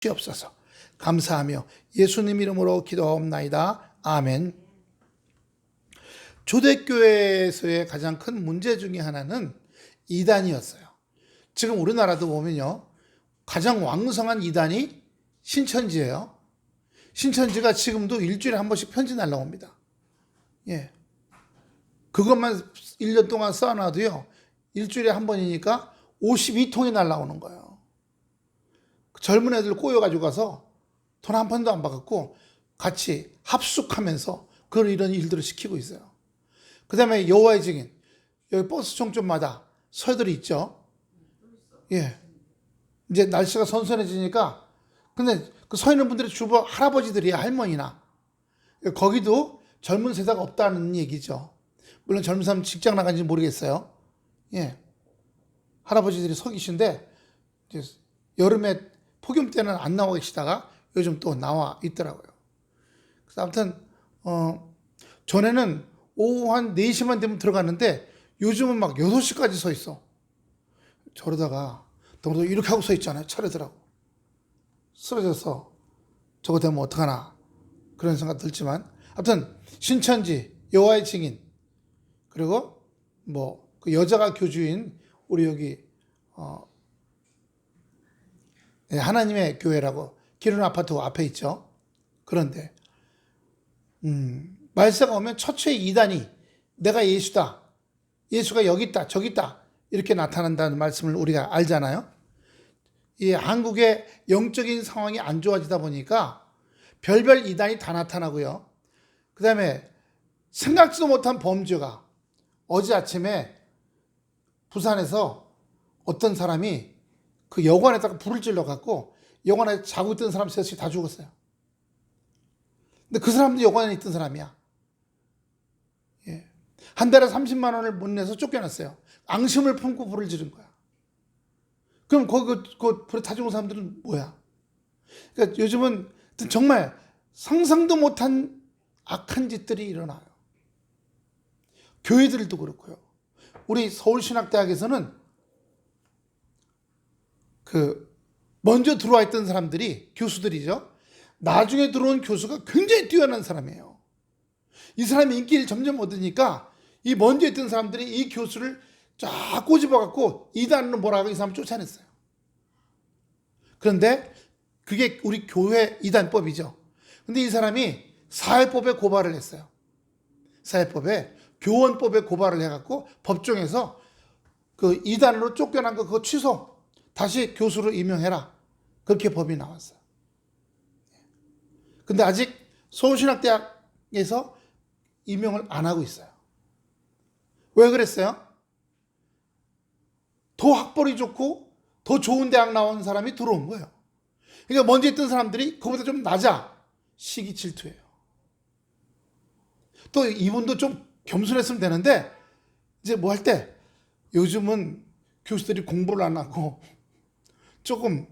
주옵소서. 감사하며 예수님 이름으로 기도하옵나이다. 아멘. 초대교회에서의 가장 큰 문제 중에 하나는 이단이었어요. 지금 우리나라도 보면요, 가장 왕성한 이단이 신천지예요. 신천지가 지금도 일주일에 한 번씩 편지 날라옵니다. 예. 그것만 1년 동안 쌓아놔도요, 일주일에 한 번이니까 52통이 날라오는 거예요. 젊은 애들 꼬여가지고 가서 돈 한 푼도 안 받았고 같이 합숙하면서 이런 일들을 시키고 있어요. 그 다음에 여호와의 증인, 여기 버스 종점마다 서들이 있죠. 예. 이제 날씨가 선선해지니까, 근데 그 서 있는 분들이 주부 할아버지들이야, 할머니나. 거기도 젊은 세대가 없다는 얘기죠. 물론 젊은 사람 직장 나간지 모르겠어요. 예. 할아버지들이 서 계신데, 이제 여름에 폭염 때는 안 나와 계시다가 요즘 또 나와 있더라고요. 그래서 아무튼, 전에는 오후 한 4시만 되면 들어갔는데 요즘은 막 6시까지 서 있어. 저러다가 또 이렇게 하고 서 있잖아요. 차례더라고. 쓰러져서 저거 되면 어떡하나 그런 생각 들지만, 아무튼 신천지, 여호와의 증인, 그리고 그 여자가 교주인 우리 여기 하나님의 교회라고 기른 아파트 앞에 있죠. 그런데 말세가 오면 처처의 이단이 내가 예수다, 예수가 여기 있다 저기 있다 이렇게 나타난다는 말씀을 우리가 알잖아요. 이 한국의 영적인 상황이 안 좋아지다 보니까 별별 이단이 다 나타나고요. 그 다음에 생각지도 못한 범죄가, 어제 아침에 부산에서 어떤 사람이 그 여관에다가 불을 질러갖고 여관에 자고 있던 사람 셋이 다 죽었어요. 근데 그 사람도 여관에 있던 사람이야. 예. 한 달에 30만 원을 못 내서 쫓겨났어요. 앙심을 품고 불을 지른 거야. 그럼 거기 그 불에 타 죽은 사람들은 뭐야? 그러니까 요즘은 정말 상상도 못한 악한 짓들이 일어나요. 교회들도 그렇고요. 우리 서울신학대학에서는 먼저 들어와 있던 사람들이, 교수들이죠. 나중에 들어온 교수가 굉장히 뛰어난 사람이에요. 이 사람이 인기를 점점 얻으니까 이 먼저 있던 사람들이 이 교수를 쫙 꼬집어갖고 이단으로 뭐라고 이 사람 쫓아냈어요. 그런데 그게 우리 교회 이단법이죠. 근데 이 사람이 사회법에 고발을 했어요. 사회법에, 교원법에 고발을 해갖고 법정에서 그 이단으로 쫓겨난 거 그거 취소, 다시 교수로 임명해라, 그렇게 법이 나왔어요. 근데 아직 서울신학대학에서 임명을 안 하고 있어요. 왜 그랬어요? 더 학벌이 좋고 더 좋은 대학 나온 사람이 들어온 거예요. 그러니까 먼저 있던 사람들이 그보다 좀 낮아. 시기 질투예요. 또 이분도 좀 겸손했으면 되는데, 이제 뭐 할 때, 요즘은 교수들이 공부를 안 하고 조금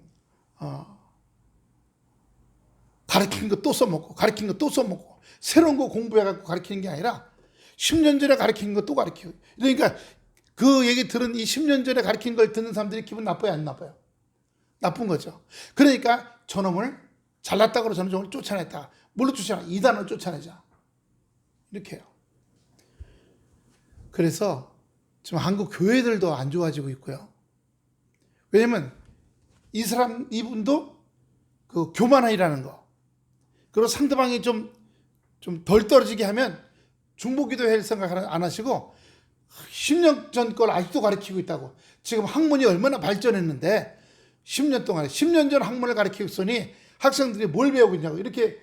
가르치는 거 또 써먹고 가르치는 거 또 써먹고 새로운 거 공부해갖고 가르치는 게 아니라 10년 전에 가르치는 거 또 가르치고, 그러니까 그 얘기 들은 이 10년 전에 가르친 걸 듣는 사람들이 기분 나빠요, 안 나빠요? 나쁜 거죠. 그러니까 저놈을 잘났다고 그러고 저놈을 쫓아냈다. 뭘로 쫓아내? 이단으로 쫓아내자. 이렇게 해요. 그래서 지금 한국 교회들도 안 좋아지고 있고요. 왜냐면 이분도 그 교만이라는 거, 그리고 상대방이 좀 덜 떨어지게 하면 중보기도회 생각 안 하시고 10년 전 걸 아직도 가르치고 있다고. 지금 학문이 얼마나 발전했는데 10년 동안에 10년 전 학문을 가르치고 있으니 학생들이 뭘 배우고 있냐고 이렇게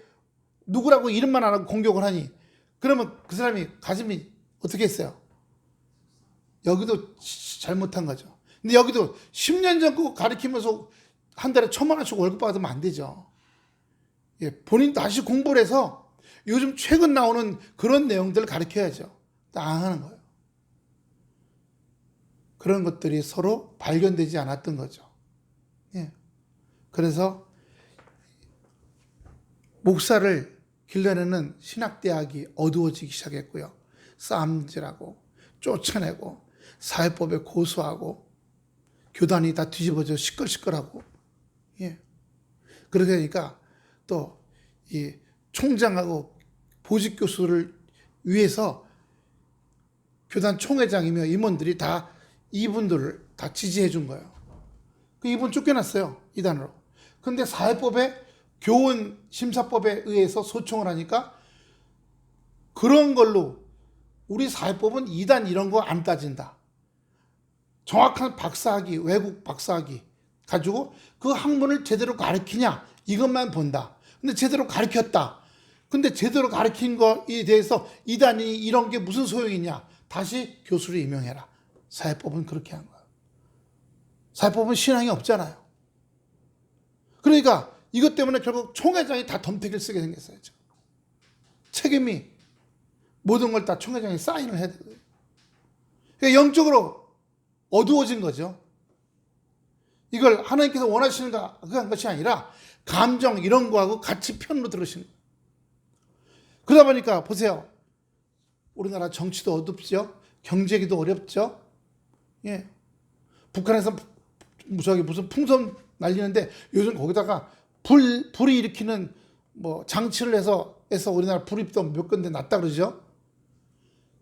누구라고 이름만 안 하고 공격을 하니, 그러면 그 사람이 가슴이 어떻게 했어요? 여기도 잘못한 거죠. 근데 여기도 10년 전 거 가르치면서 한 달에 1,000만 원씩 월급 받으면 안 되죠. 예, 본인 다시 공부를 해서 요즘 최근 나오는 그런 내용들을 가르쳐야죠. 안 하는 거예요. 그런 것들이 서로 발견되지 않았던 거죠. 예. 그래서 목사를 길러내는 신학대학이 어두워지기 시작했고요. 싸움질하고 쫓아내고 사회법에 고소하고 교단이 다 뒤집어져 시끌시끌하고. 예. 그러게 하니까 또 이 총장하고 보직 교수를 위해서 교단 총회장이며 임원들이 다 이분들을 다 지지해 준 거예요. 그 이분 쫓겨났어요. 이단으로. 그런데 사회법에 교원 심사법에 의해서 소송을 하니까 그런 걸로 우리 사회법은 이단 이런 거 안 따진다. 정확한 박사학위, 외국 박사학위 가지고 그 학문을 제대로 가르치냐 이것만 본다. 근데 제대로 가르쳤다. 근데 제대로 가르친 거에 대해서 이단이 이런 게 무슨 소용이냐. 다시 교수를 임명해라. 사회법은 그렇게 한 거예요. 사회법은 신앙이 없잖아요. 그러니까 이것 때문에 결국 총회장이 다 덤태기를 쓰게 생겼어요. 지금. 책임이 모든 걸 다 총회장이 사인을 해야 되거든요. 그러니까 영적으로 어두워진 거죠. 이걸 하나님께서 원하시는 것이 아니라 감정 이런 거하고 같이 편으로 들으시는 거예요. 그러다 보니까 보세요. 우리나라 정치도 어둡죠. 경제기도 어렵죠. 예. 북한에서 무슨 풍선 날리는데 요즘 거기다가 불이 일으키는 뭐 장치를 해서 우리나라 불입도 몇 군데 났다 그러죠.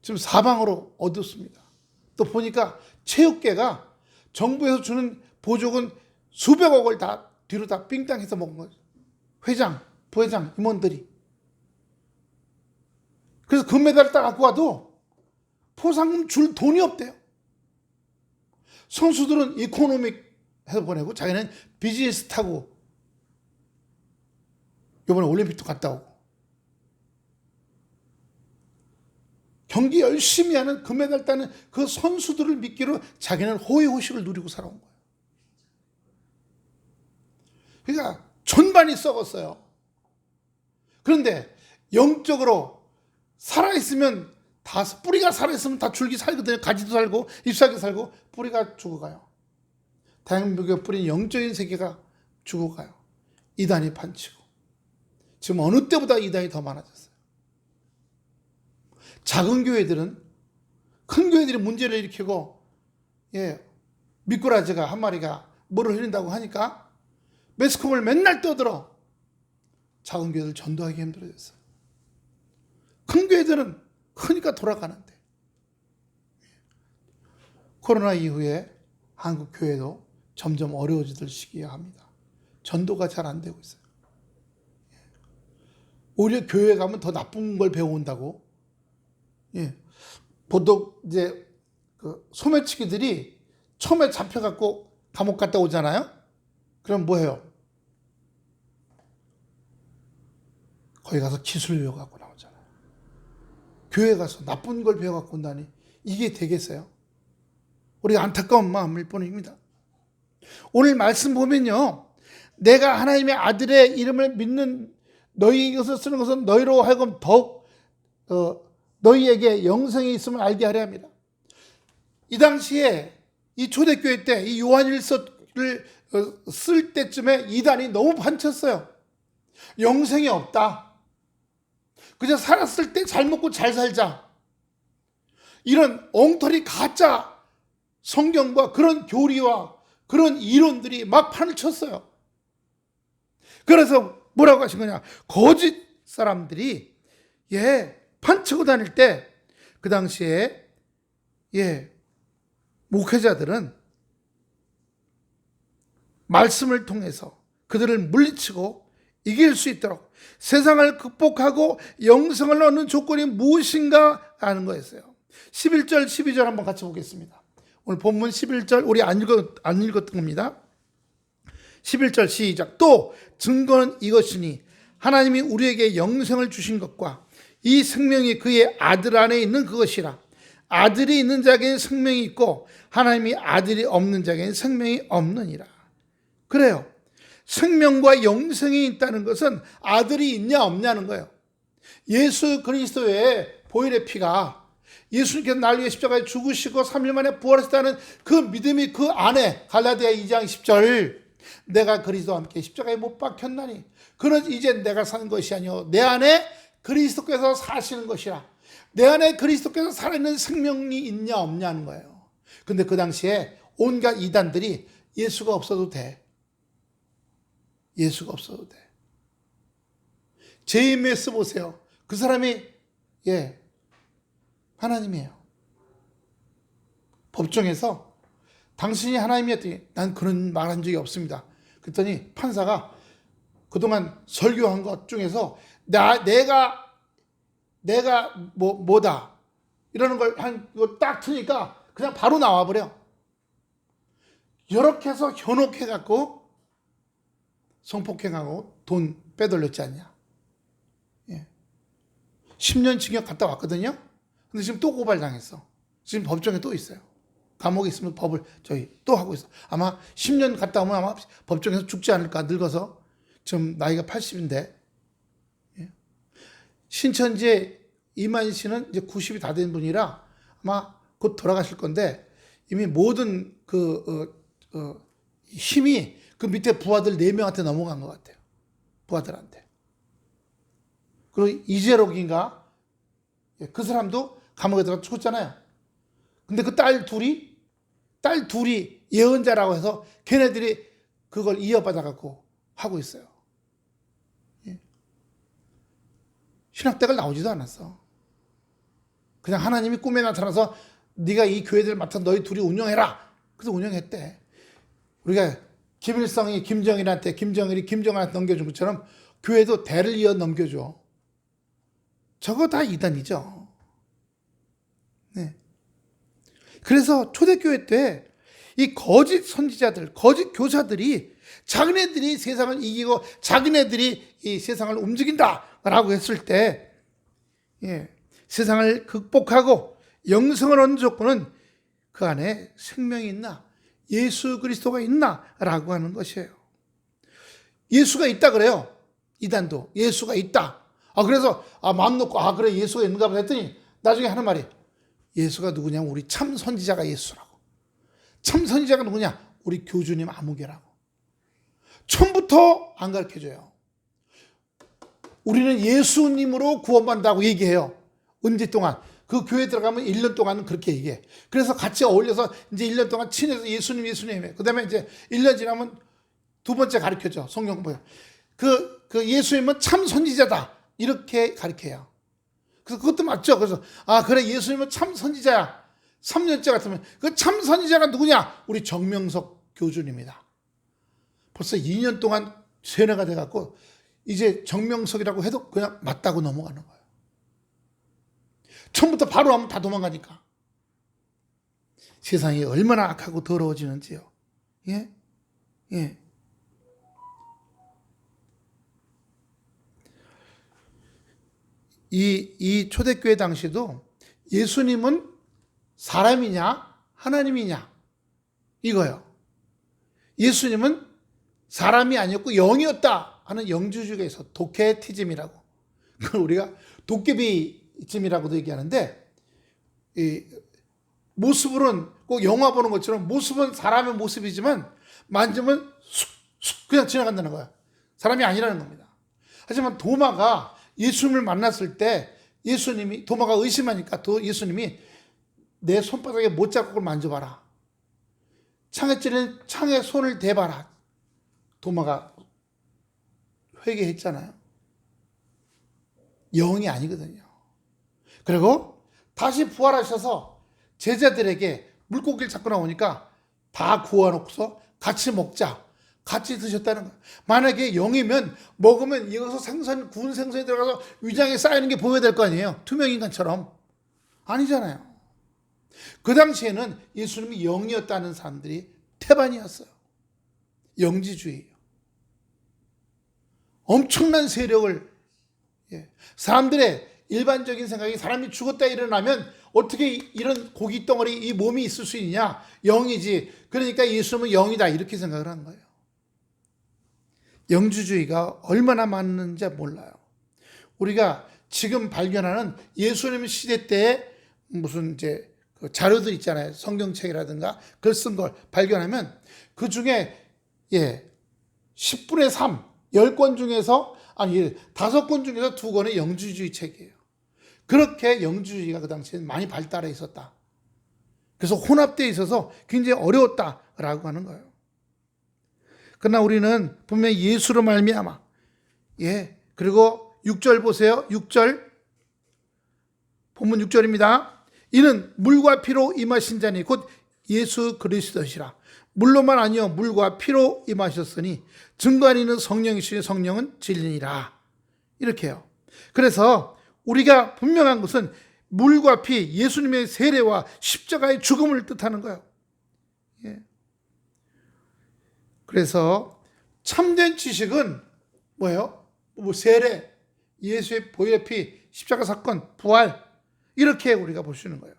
지금 사방으로 어둡습니다. 또 보니까 체육계가 정부에서 주는 보조금 수백억을 다 뒤로 다 삥땅해서 먹은 거죠. 회장, 부회장, 임원들이. 그래서 금메달 딱 갖고 와도 포상금 줄 돈이 없대요. 선수들은 이코노믹 해서 보내고 자기는 비즈니스 타고 이번에 올림픽도 갔다 오고 경기 열심히 하는 금메달 따는 그 선수들을 믿기로 자기는 호의호식을 누리고 살아온 거예요. 그러니까 전반이 썩었어요. 그런데 영적으로 살아있으면 뿌리가 살아있으면 다 줄기 살거든요. 가지도 살고 잎사귀 살고 뿌리가 죽어가요. 대한민국의 뿌리는 영적인 세계가 죽어가요. 이단이 판치고 지금 어느 때보다 이단이 더 많아졌어요. 작은 교회들은 큰 교회들이 문제를 일으키고 미꾸라지가 한 마리가 물을 흐린다고 하니까 매스컴을 맨날 떠들어. 작은 교회들 전도하기 힘들어졌어요. 큰 교회들은 크니까 돌아가는데 코로나 이후에 한국 교회도 점점 어려워지들 시기야 합니다. 전도가 잘 안 되고 있어요. 오히려 교회 가면 더 나쁜 걸 배워온다고. 보통 이제 그 소매치기들이 처음에 잡혀갖고 감옥 갔다 오잖아요. 그럼 뭐 해요? 거기 가서 기술 배워갖고 나오잖아요. 교회 가서 나쁜 걸 배워갖고 온다니 이게 되겠어요? 우리가 안타까운 마음일 뿐입니다. 오늘 말씀 보면요. 내가 하나님의 아들의 이름을 믿는 너희 이것을 쓰는 것은 너희로 하여금 더욱 너희에게 영생이 있음을 알게 하려 합니다. 이 당시에 이 초대교회 때 이 요한일서를 쓸 때쯤에 이단이 너무 판쳤어요. 영생이 없다. 그저 살았을 때 잘 먹고 잘 살자. 이런 엉터리 가짜 성경과 그런 교리와 그런 이론들이 막 판을 쳤어요. 그래서 뭐라고 하신 거냐? 거짓 사람들이 판치고 다닐 때 그 당시에 목회자들은 말씀을 통해서 그들을 물리치고 이길 수 있도록 세상을 극복하고 영생을 얻는 조건이 무엇인가 하는 거였어요. 11절 12절 한번 같이 보겠습니다. 오늘 본문 11절 우리 안 읽었던 겁니다. 11절 시작. 또 증거는 이것이니 하나님이 우리에게 영생을 주신 것과 이 생명이 그의 아들 안에 있는 그것이라. 아들이 있는 자에게는 생명이 있고 하나님이 아들이 없는 자에게는 생명이 없느니라. 그래요. 생명과 영생이 있다는 것은 아들이 있냐 없냐는 거예요. 예수 그리스도의 보혈의 피가 예수님께서 나를 위해 십자가에 죽으시고 3일 만에 부활하셨다는 그 믿음이 그 안에 갈라디아 2장 10절 내가 그리스도와 함께 십자가에 못 박혔나니 그는 이제 내가 사는 것이 아니요 내 안에 그리스도께서 사시는 것이라. 내 안에 그리스도께서 살아있는 생명이 있냐 없냐는 거예요. 근데 그 당시에 온갖 이단들이 예수가 없어도 돼. 예수가 없어도 돼. JMS 보세요. 그 사람이 하나님이에요. 법정에서 당신이 하나님이었더니 난 그런 말 한 적이 없습니다. 그랬더니 판사가 그동안 설교한 것 중에서 내가 뭐다 이러는 걸 이거 딱 트니까 그냥 바로 나와버려. 이렇게 해서 현혹해갖고 성폭행하고 돈 빼돌렸지 않냐. 10년 징역 갔다 왔거든요. 근데 지금 또 고발당했어. 지금 법정에 또 있어요. 감옥에 있으면 법을 또 하고 있어. 아마 10년 갔다 오면 아마 법정에서 죽지 않을까. 늙어서 지금 나이가 80인데 신천지의 이만희 씨는 이제 90이 다 된 분이라 아마 곧 돌아가실 건데 이미 모든 힘이 그 밑에 부하들 4명한테 넘어간 것 같아요. 부하들한테. 그리고 이재록인가 그 사람도 감옥에 들어가 죽었잖아요. 근데 그 딸 둘이 예언자라고 해서 걔네들이 그걸 이어받아갖고 하고 있어요. 신학대가 나오지도 않았어. 그냥 하나님이 꿈에 나타나서 네가 이 교회들 맡아 너희 둘이 운영해라. 그래서 운영했대. 우리가 김일성이 김정일한테 김정일이 김정은한테 넘겨준 것처럼 교회도 대를 이어 넘겨줘. 저거 다 이단이죠. 네. 그래서 초대교회 때 이 거짓 선지자들, 거짓 교사들이 자기네들이 세상을 이기고 자기네들이 이 세상을 움직인다라고 했을 때 세상을 극복하고 영생을 얻는 조건은 그 안에 생명이 있나 예수 그리스도가 있나라고 하는 것이에요. 예수가 있다 그래요. 이단도 예수가 있다. 그래서 마음 놓고 그래 예수가 있는가 보다 했더니 나중에 하는 말이 예수가 누구냐면 우리 참 선지자가 예수라고. 참 선지자가 누구냐? 우리 교주님 아무개라고. 처음부터 안 가르쳐줘요. 우리는 예수님으로 구원받는다고 얘기해요. 은지 동안. 그 교회 들어가면 1년 동안은 그렇게 얘기해. 그래서 같이 어울려서 이제 1년 동안 친해서 예수님 해. 그 다음에 이제 1년 지나면 두 번째 가르쳐줘. 성경 공부. 그 예수님은 참 선지자다. 이렇게 가르쳐요. 그래서 그것도 맞죠. 그래서 그래 예수님은 참 선지자야. 3년째 같으면 그 참 선지자가 누구냐? 우리 정명석 교주님이다. 벌써 2년 동안 세뇌가 돼갖고 이제 정명석이라고 해도 그냥 맞다고 넘어가는 거예요. 처음부터 바로 하면 다 도망가니까. 세상이 얼마나 악하고 더러워지는지요. 예? 이 초대교회 당시도 예수님은 사람이냐 하나님이냐 이거요. 예수님은 사람이 아니었고 영이었다 하는 영주주의가 있어. 도케티즘이라고. 그걸 우리가 도깨비즘이라고도 얘기하는데 이 모습으로는 꼭 영화 보는 것처럼 모습은 사람의 모습이지만 만지면 쑥 그냥 지나간다는 거야. 사람이 아니라는 겁니다. 하지만 도마가 예수님을 만났을 때 도마가 의심하니까 예수님이 내 손바닥에 못자국을 만져봐라. 창에 찌른 창에 손을 대봐라. 도마가 회개했잖아요. 영이 아니거든요. 그리고 다시 부활하셔서 제자들에게 물고기를 잡고 나오니까 다 구워놓고서 같이 먹자. 같이 드셨다는 거예요. 만약에 영이면 먹으면 이어서 구운 생선이 들어가서 위장에 쌓이는 게 보여야 될 거 아니에요. 투명인간처럼. 아니잖아요. 그 당시에는 예수님이 영이었다는 사람들이 태반이었어요. 영지주의예요. 엄청난 세력을 사람들의 일반적인 생각이 사람이 죽었다 일어나면 어떻게 이런 고기 덩어리 이 몸이 있을 수 있냐? 영이지. 그러니까 예수님은 영이다 이렇게 생각을 한 거예요. 영주주의가 얼마나 많은지 몰라요. 우리가 지금 발견하는 예수님 시대 때 무슨 이제 그 자료들 있잖아요. 성경책이라든가 글 쓴 걸 발견하면 그 중에 10분의 3, 10권 중에서 5권 중에서 2권의 영주주의 책이에요. 그렇게 영주주의가 그 당시에 많이 발달해 있었다. 그래서 혼합되어 있어서 굉장히 어려웠다라고 하는 거예요. 그러나 우리는 분명히 예수로 말미암아. 예. 그리고 6절 보세요. 6절. 본문 6절입니다. 이는 물과 피로 임하신 자니 곧 예수 그리스도시라. 물로만 아니요 물과 피로 임하셨으니 증거하는 성령이시니 성령은 진리니라. 이렇게요. 그래서 우리가 분명한 것은 물과 피, 예수님의 세례와 십자가의 죽음을 뜻하는 거예요. 예. 그래서 참된 지식은 뭐예요? 세례, 예수의 보혈의 피, 십자가 사건, 부활, 이렇게 우리가 볼 수 있는 거예요.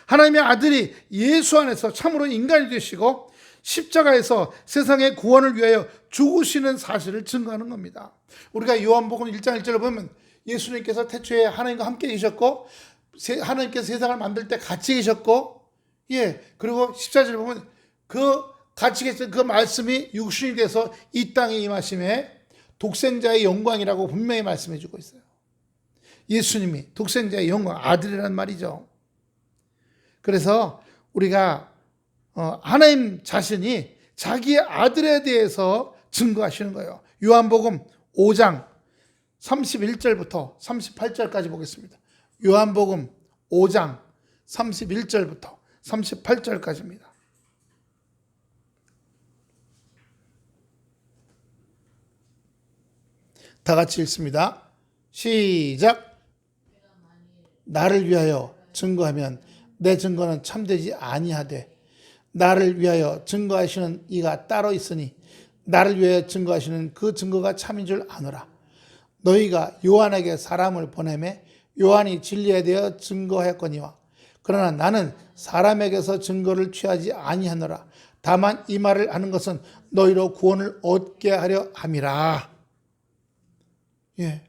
하나님의 아들이 예수 안에서 참으로 인간이 되시고 십자가에서 세상의 구원을 위하여 죽으시는 사실을 증거하는 겁니다. 우리가 요한복음 1장 1절을 보면 예수님께서 태초에 하나님과 함께 계셨고 하나님께서 세상을 만들 때 같이 계셨고, 예, 그리고 14절을 보면 그 같이 계신 그 말씀이 육신이 돼서 이 땅에 임하심에 독생자의 영광이라고 분명히 말씀해 주고 있어요. 예수님이 독생자의 영광, 아들이란 말이죠. 그래서 우리가 하나님 자신이 자기의 아들에 대해서 증거하시는 거예요. 요한복음 5장 31절부터 38절까지 보겠습니다. 요한복음 5장 31절부터 38절까지입니다. 다 같이 읽습니다. 시작. 나를 위하여 증거하면 내 증거는 참되지 아니하되 나를 위하여 증거하시는 이가 따로 있으니 나를 위하여 증거하시는 그 증거가 참인 줄 아노라. 너희가 요한에게 사람을 보내매 요한이 진리에 대하여 증거하였거니와 그러나 나는 사람에게서 증거를 취하지 아니하노라. 다만 이 말을 하는 것은 너희로 구원을 얻게 하려 함이라. 예.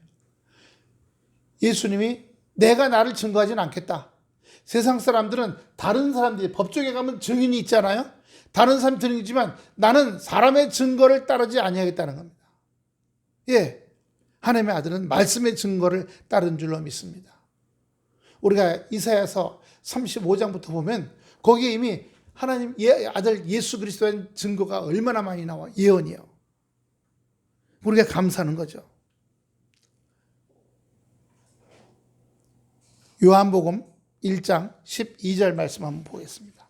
예수님이 내가 나를 증거하지는 않겠다. 세상 사람들은 다른 사람들이 법정에 가면 증인이 있잖아요. 다른 사람이 증인이지만 나는 사람의 증거를 따르지 아니하겠다는 겁니다. 예, 하나님의 아들은 말씀의 증거를 따른 줄로 믿습니다. 우리가 이사야서 35장부터 보면 거기에 이미 하나님 아들 예수 그리스도의 증거가 얼마나 많이 나와. 예언이요. 우리가 감사하는 거죠. 요한복음 1장 12절 말씀 한번 보겠습니다.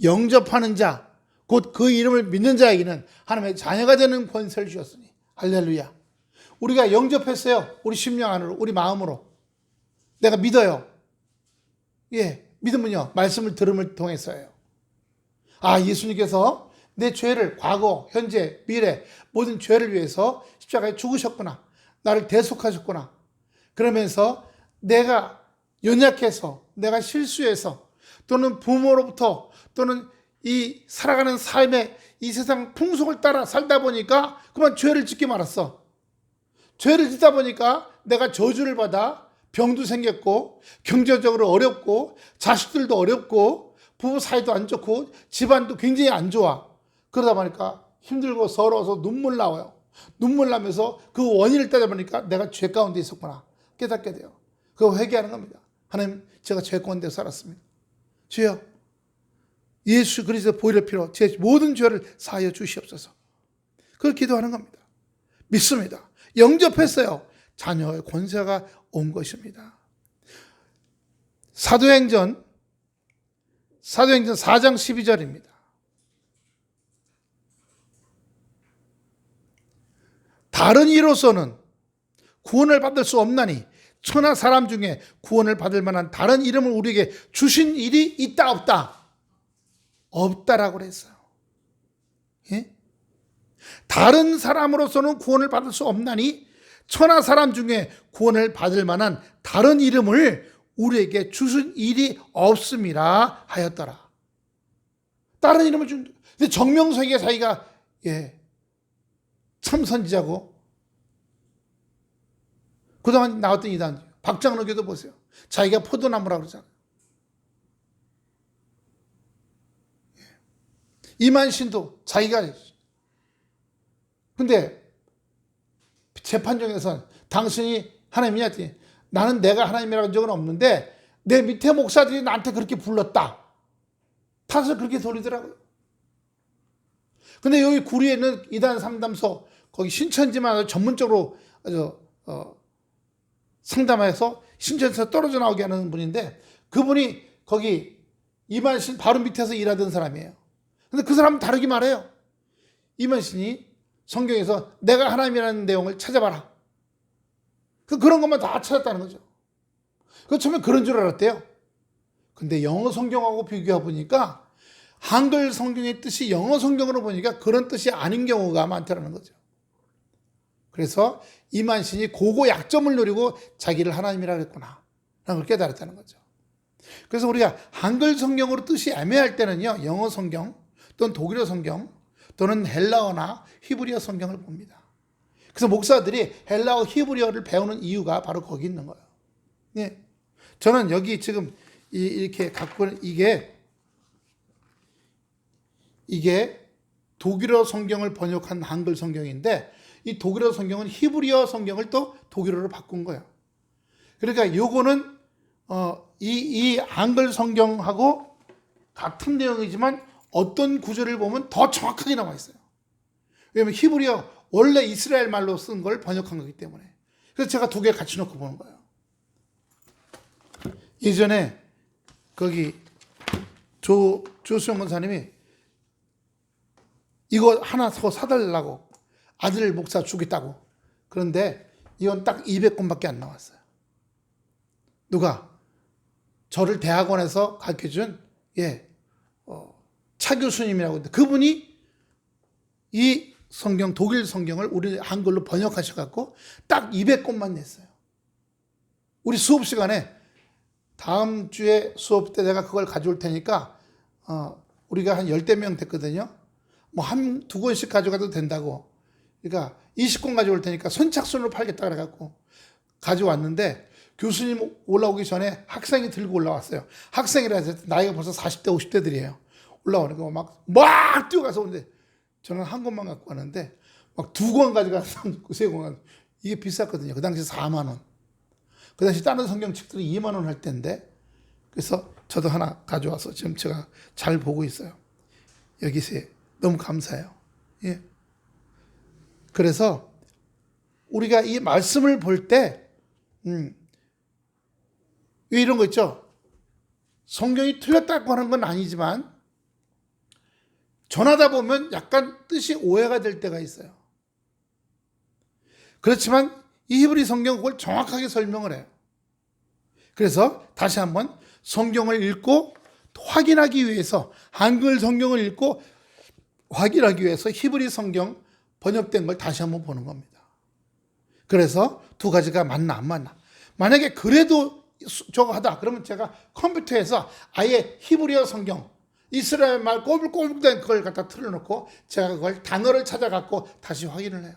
영접하는 자, 곧 그 이름을 믿는 자에게는 하나님의 자녀가 되는 권세를 주셨으니. 할렐루야. 우리가 영접했어요. 우리 심령 안으로, 우리 마음으로. 내가 믿어요. 예, 믿음은요, 말씀을 들음을 통해서예요. 아, 예수님께서 내 죄를 과거, 현재, 미래 모든 죄를 위해서 십자가에 죽으셨구나. 나를 대속하셨구나. 그러면서 내가 연약해서, 내가 실수해서, 또는 부모로부터, 또는 이 살아가는 삶의 이 세상 풍속을 따라 살다 보니까 그만 죄를 짓게 말았어. 죄를 짓다 보니까 내가 저주를 받아 병도 생겼고, 경제적으로 어렵고, 자식들도 어렵고, 부부 사이도 안 좋고, 집안도 굉장히 안 좋아. 그러다 보니까 힘들고 서러워서 눈물 나와요. 눈물 나면서 그 원인을 따져보니까 내가 죄 가운데 있었구나 깨닫게 돼요. 그거 회개하는 겁니다. 하나님, 제가 죄 가운데 살았습니다. 주여, 예수 그리스도 보혈의 피로 제 모든 죄를 사하여 주시옵소서. 그걸 기도하는 겁니다. 믿습니다. 영접했어요. 자녀의 권세가 온 것입니다. 사도행전 4장 12절입니다. 다른 이로서는 구원을 받을 수 없나니 천하 사람 중에 구원을 받을 만한 다른 이름을 우리에게 주신 일이 있다 없다? 없다라고 그랬어요. 예? 다른 사람으로서는 구원을 받을 수 없나니 천하 사람 중에 구원을 받을 만한 다른 이름을 우리에게 주신 일이 없음이라 하였더라. 다른 이름을 준, 근데 정명석이가 자기가 참 선지자고, 그동안 나왔던 이단 박장로교도 보세요. 자기가 포도나무라고 그러잖아요. 이만신도 자기가. 근데 재판정에서는 당신이 하나님이냐 했더니 나는 내가 하나님이라는 적은 없는데 내 밑에 목사들이 나한테 그렇게 불렀다. 탓을 그렇게 돌리더라고요. 근데 여기 구리에는 2단 3담소 거기 신천지만 전문적으로 상담해서 신천지에서 떨어져 나오게 하는 분인데, 그분이 거기 이만신 바로 밑에서 일하던 사람이에요. 근데 그 사람은 다르게 말해요. 이만신이 성경에서 내가 하나님이라는 내용을 찾아봐라. 그런 것만 다 찾았다는 거죠. 그 처음에 그런 줄 알았대요. 근데 영어 성경하고 비교해 보니까 한글 성경의 뜻이 영어 성경으로 보니까 그런 뜻이 아닌 경우가 많다는 거죠. 그래서 이만신이 고거 약점을 노리고 자기를 하나님이라고 했구나 라는 걸 깨달았다는 거죠. 그래서 우리가 한글 성경으로 뜻이 애매할 때는요, 영어 성경 또는 독일어 성경 또는 헬라어나 히브리어 성경을 봅니다. 그래서 목사들이 헬라어 히브리어를 배우는 이유가 바로 거기 있는 거예요. 예. 저는 여기 지금 이렇게 갖고 있는 이게 독일어 성경을 번역한 한글 성경인데, 이 독일어 성경은 히브리어 성경을 또 독일어로 바꾼 거예요. 그러니까 요거는 이 한글 성경하고 같은 내용이지만 어떤 구절을 보면 더 정확하게 나와 있어요. 왜냐하면 히브리어 원래 이스라엘 말로 쓴 걸 번역한 거기 때문에. 그래서 제가 두 개 같이 놓고 보는 거예요. 예전에 거기 조수영 권사님이 이거 하나 더 사달라고, 아들 목사 주겠다고. 그런데 이건 딱 200권밖에 안 나왔어요. 누가? 저를 대학원에서 가르쳐준 차 교수님이라고 했는데, 그분이 이 성경, 독일 성경을 우리 한글로 번역하셔갖고 딱 200권만 냈어요. 우리 수업 시간에 다음 주에 수업 때 내가 그걸 가져올 테니까 우리가 한 10대 명 됐거든요. 뭐 한 두 권씩 가져가도 된다고. 그러니까 20권 가져올 테니까 선착순으로 팔겠다 그래갖고 가져왔는데, 교수님 올라오기 전에 학생이 들고 올라왔어요. 학생이라 해서 나이가 벌써 40대 50대들이에요. 올라오니까 막 뛰어가서 오는데, 저는 한 권만 갖고 왔는데 막 2권 가져가서 3권. 이게 비쌌거든요. 그 당시 4만 원. 그 당시 다른 성경책들이 2만 원 할 때인데, 그래서 저도 하나 가져와서 지금 제가 잘 보고 있어요. 여기서 너무 감사해요. 예. 그래서 우리가 이 말씀을 볼 때 이런 거 있죠. 성경이 틀렸다고 하는 건 아니지만 전하다 보면 약간 뜻이 오해가 될 때가 있어요. 그렇지만 이 히브리 성경은 그걸 정확하게 설명을 해요. 그래서 다시 한번 성경을 읽고 확인하기 위해서, 한글 성경을 읽고 확인하기 위해서 히브리 성경 번역된 걸 다시 한번 보는 겁니다. 그래서 두 가지가 맞나 안 맞나. 만약에 그래도 저거 하다 그러면 제가 컴퓨터에서 아예 히브리어 성경, 이스라엘 말 꼬불꼬불된 그걸 갖다 틀어놓고 제가 그걸 단어를 찾아갖고 다시 확인을 해요.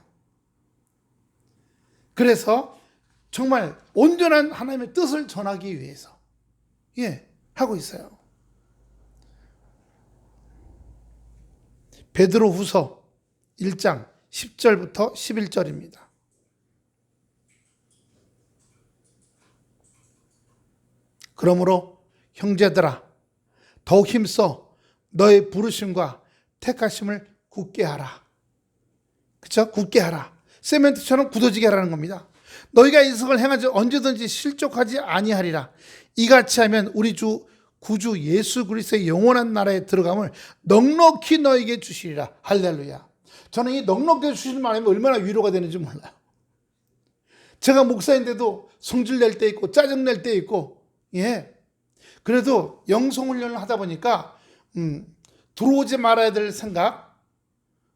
그래서 정말 온전한 하나님의 뜻을 전하기 위해서 하고 있어요. 베드로후서 1장 10절부터 11절입니다. 그러므로 형제들아, 더욱 힘써 너의 부르심과 택하심을 굳게 하라. 그렇죠? 굳게 하라. 세멘트처럼 굳어지게 하라는 겁니다. 너희가 이성을 행하지 언제든지 실족하지 아니하리라. 이같이 하면 우리 주 구주 예수 그리스도의 영원한 나라에 들어감을 넉넉히 너에게 주시리라. 할렐루야. 저는 이 넉넉히 주시는 말하면 얼마나 위로가 되는지 몰라요. 제가 목사인데도 성질 낼 때 있고 짜증 낼 때 있고, 그래도 영성훈련을 하다 보니까 들어오지 말아야 될 생각,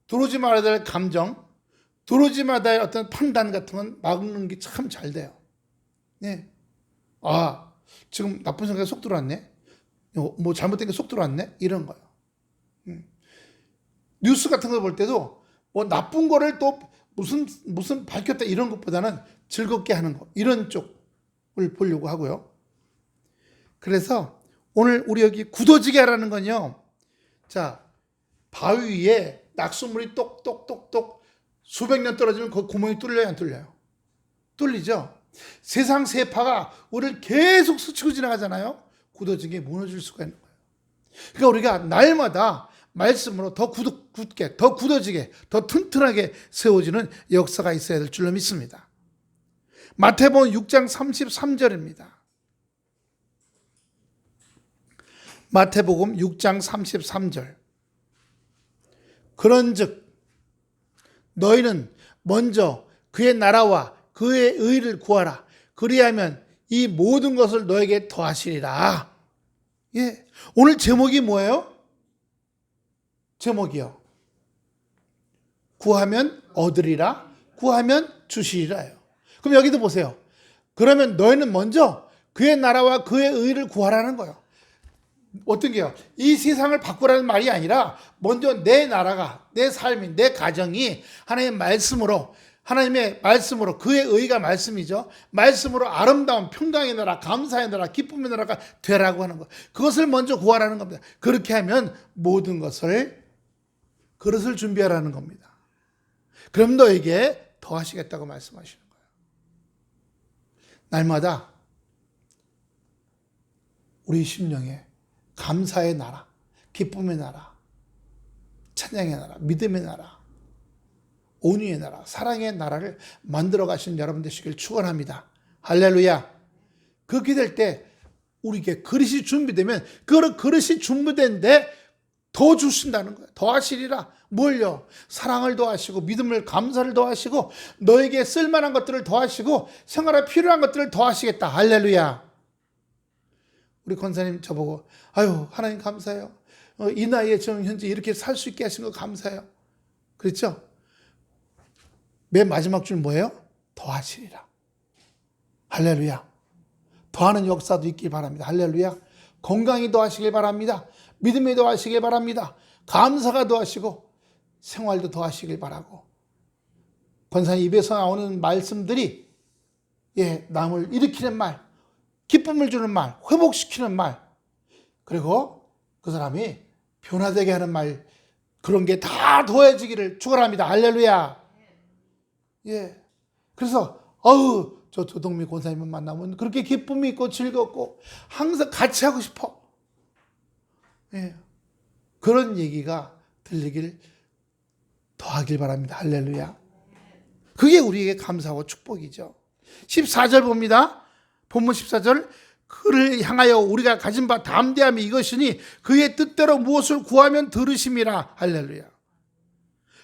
들어오지 말아야 될 감정, 들어오지 말아야 될 어떤 판단 같은 건 막는 게 참 잘 돼요. 지금 나쁜 생각이 쏙 들어왔네. 뭐 잘못된 게 쏙 들어왔네. 이런 거요. 뉴스 같은 거 볼 때도 뭐 나쁜 거를 또 무슨 밝혔다 이런 것보다는 즐겁게 하는 거, 이런 쪽을 보려고 하고요. 그래서 오늘 우리 여기 굳어지게 하라는 건요. 자, 바위 위에 낙수물이 똑똑똑똑 수백 년 떨어지면 그 구멍이 뚫려요, 안 뚫려요? 뚫리죠. 세상 세파가 우리를 계속 스치고 지나가잖아요. 굳어지게 무너질 수가 있는 거예요. 그러니까 우리가 날마다 말씀으로 더 굳게, 더 굳어지게, 더 튼튼하게 세워지는 역사가 있어야 될 줄로 믿습니다. 마태복음 6장 33절입니다. 마태복음 6장 33절. 그런즉 너희는 먼저 그의 나라와 그의 의를 구하라. 그리하면 이 모든 것을 너에게 더하시리라. 예. 오늘 제목이 뭐예요? 제목이요. 구하면 얻으리라. 구하면 주시리라요. 그럼 여기도 보세요. 그러면 너희는 먼저 그의 나라와 그의 의를 구하라는 거예요. 어떤 게요? 이 세상을 바꾸라는 말이 아니라 먼저 내 나라가, 내 삶이, 내 가정이 하나님의 말씀으로 그의 의가 말씀이죠. 말씀으로 아름다운 평강의 나라, 감사의 나라, 기쁨의 나라가 되라고 하는 것. 그것을 먼저 구하라는 겁니다. 그렇게 하면 모든 그릇을 준비하라는 겁니다. 그럼 너에게 더하시겠다고 말씀하시는 거예요. 날마다 우리 심령에 감사의 나라, 기쁨의 나라, 찬양의 나라, 믿음의 나라, 온유의 나라, 사랑의 나라를 만들어 가시는 여러분 되시길 축원합니다. 할렐루야. 그렇게 될 때 우리에게 그릇이 준비되면 그 그릇이 준비된데 더 주신다는 거예요. 더하시리라. 뭘요? 사랑을 더하시고 믿음을, 감사를 더하시고 너에게 쓸만한 것들을 더하시고 생활에 필요한 것들을 더하시겠다. 할렐루야. 우리 권사님 저보고 아유 하나님 감사해요. 이 나이에 지금 현재 이렇게 살 수 있게 하신 거 감사해요. 그렇죠? 맨 마지막 줄 뭐예요? 더하시리라. 할렐루야. 더하는 역사도 있길 바랍니다. 할렐루야. 건강이 더하시길 바랍니다. 믿음이 더하시길 바랍니다. 감사가 더하시고 생활도 더하시길 바라고. 권사님 입에서 나오는 말씀들이 남을 일으키는 말, 기쁨을 주는 말, 회복시키는 말, 그리고 그 사람이 변화되게 하는 말, 그런 게 다 더해지기를 축원합니다. 할렐루야. 예. 그래서 저 조동미 권사님을 만나면 그렇게 기쁨이 있고 즐겁고 항상 같이 하고 싶어. 예. 그런 얘기가 들리길 더하길 바랍니다. 할렐루야. 그게 우리에게 감사하고 축복이죠. 14절 봅니다. 본문 14절. 그를 향하여 우리가 가진 바 담대함이 이것이니 그의 뜻대로 무엇을 구하면 들으심이라. 할렐루야.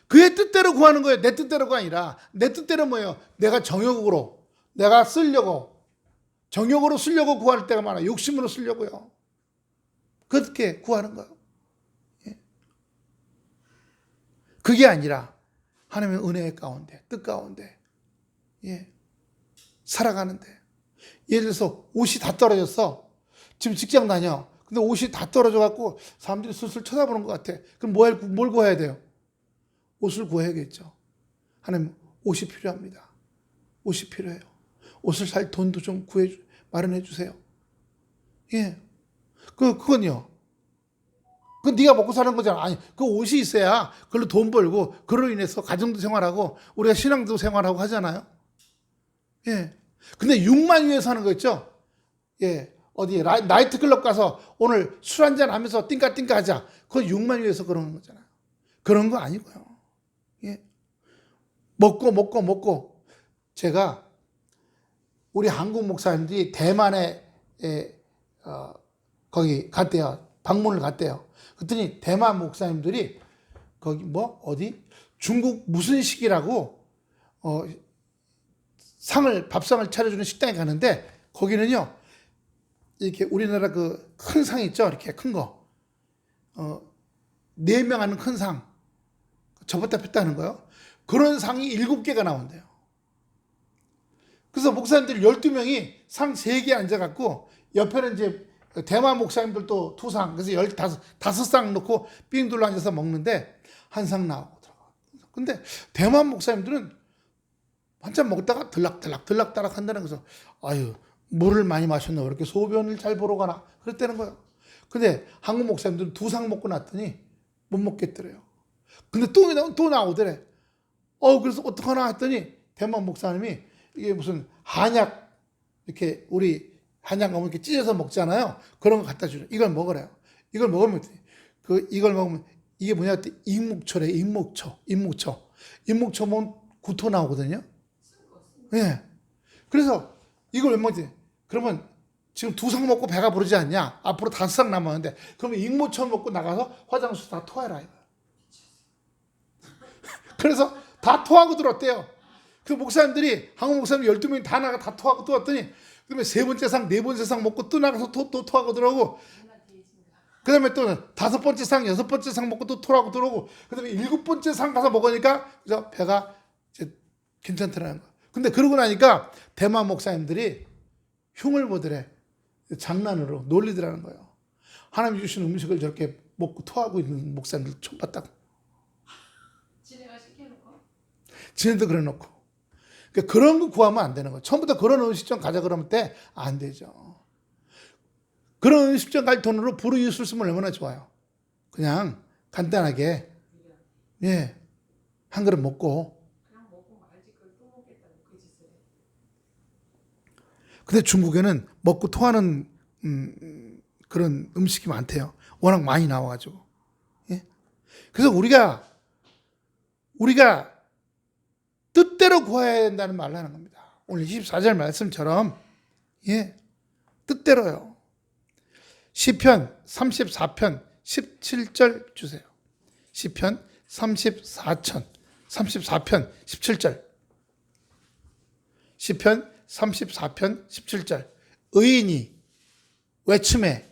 그의 뜻대로 구하는 거예요. 내 뜻대로가 아니라. 내 뜻대로 뭐예요? 내가 정욕으로, 내가 쓰려고, 정욕으로 쓰려고 구할 때가 많아요. 욕심으로 쓰려고요. 그렇게 구하는 거예요. 예. 그게 아니라 하나님의 은혜의 가운데, 뜻 가운데 살아가는데, 예를 들어서 옷이 다 떨어졌어. 지금 직장 다녀. 근데 옷이 다 떨어져 갖고 사람들이 슬슬 쳐다보는 것 같아. 그럼 뭘 구해야 돼요? 옷을 구해야겠죠. 하나님, 옷이 필요합니다. 옷이 필요해요. 옷을 살 돈도 좀 마련해 주세요. 예. 그건요. 그건 네가 먹고 사는 거잖아. 아니, 그 옷이 있어야 그걸로 돈 벌고 그걸로 인해서 가정도 생활하고 우리가 신앙도 생활하고 하잖아요. 예. 근데 육만 위해서 하는 거 있죠? 예. 어디 나이트클럽 가서 오늘 술 한잔 하면서 띵까띵까 하자. 그건 육만 위해서 그러는 거잖아요. 그런 거 아니고요. 예. 먹고. 제가 우리 한국 목사님들이 대만에 거기 갔대요. 방문을 갔대요. 그랬더니 대만 목사님들이 거기 중국 무슨 식이라고 밥상을 차려주는 식당에 가는데 거기는요 이렇게 우리나라 그 큰 상 있죠, 이렇게 큰 거, 4명 하는 큰 상, 접었다 폈다 하는 거요. 그런 상이 7개가 나온대요. 그래서 목사님들 12명이 상 3개 앉아갖고 옆에는 이제 대만 목사님들도 2상, 그래서 15상 놓고 삥 둘러 앉아서 먹는데 한 상 나오고 들어가. 근데 대만 목사님들은 한참 먹다가 들락달락 한다는 거죠. 아유, 물을 많이 마셨나? 왜 이렇게 소변을 잘 보러 가나? 그랬다는 거예요. 근데 한국 목사님들은 2상 먹고 났더니 못 먹겠더래요. 근데 또 나오더래. 그래서 어떡하나 했더니 대만 목사님이 이게 무슨 한약, 이렇게 우리 한약 가면 이렇게 찢어서 먹잖아요. 그런 거 갖다 주래. 이걸 먹으래요. 이걸 먹으면 이걸 먹으면 이게 뭐냐 그때 익목초래. 익목초 먹으면 구토 나오거든요. 예. 그래서 이걸 왜 먹지? 그러면 지금 2상 먹고 배가 부르지 않냐? 앞으로 5상 남았는데 그러면 익목초 먹고 나가서 화장실 다 토해라 이거. 그래서 다 토하고 들었대요. 그 목사님들이 한국 목사님 12명이 다 나가 다 토하고 또 왔더니 그다음에 3번째 상, 4번째 상 먹고 또 나가서 또 토하고 들어오고 그다음에 또 5번째 상, 6번째 상 먹고 또 토하고 들어오고 그다음에 7번째 상 가서 먹으니까 그래서 배가 이제 괜찮더라는 거야. 근데 그러고 나니까 대만 목사님들이 흉을 보더래. 장난으로 놀리더라는 거예요. 하나님 주신 음식을 저렇게 먹고 토하고 있는 목사님들 처음 봤다고. 지네가 시켜놓고? 지네도 그래 놓고. 그러니까 그런 거 구하면 안 되는 거예요. 처음부터 그런 음식점 가자 그러면 때 안 되죠. 그런 음식점 갈 돈으로 불우이웃을 쓰면 얼마나 좋아요. 그냥 간단하게 예, 한 그릇 먹고. 그냥 먹고 말지 그걸 또 먹겠다고 그 짓을 해. 근데 중국에는 먹고 토하는 그런 음식이 많대요. 워낙 많이 나와가지고. 예? 그래서 우리가 뜻대로 구해야 된다는 말을 하는 겁니다. 오늘 24절 말씀처럼 예, 뜻대로요. 시편 34편 17절 주세요. 시편 34편 17절. 시편 34편 17절. 의인이 외침에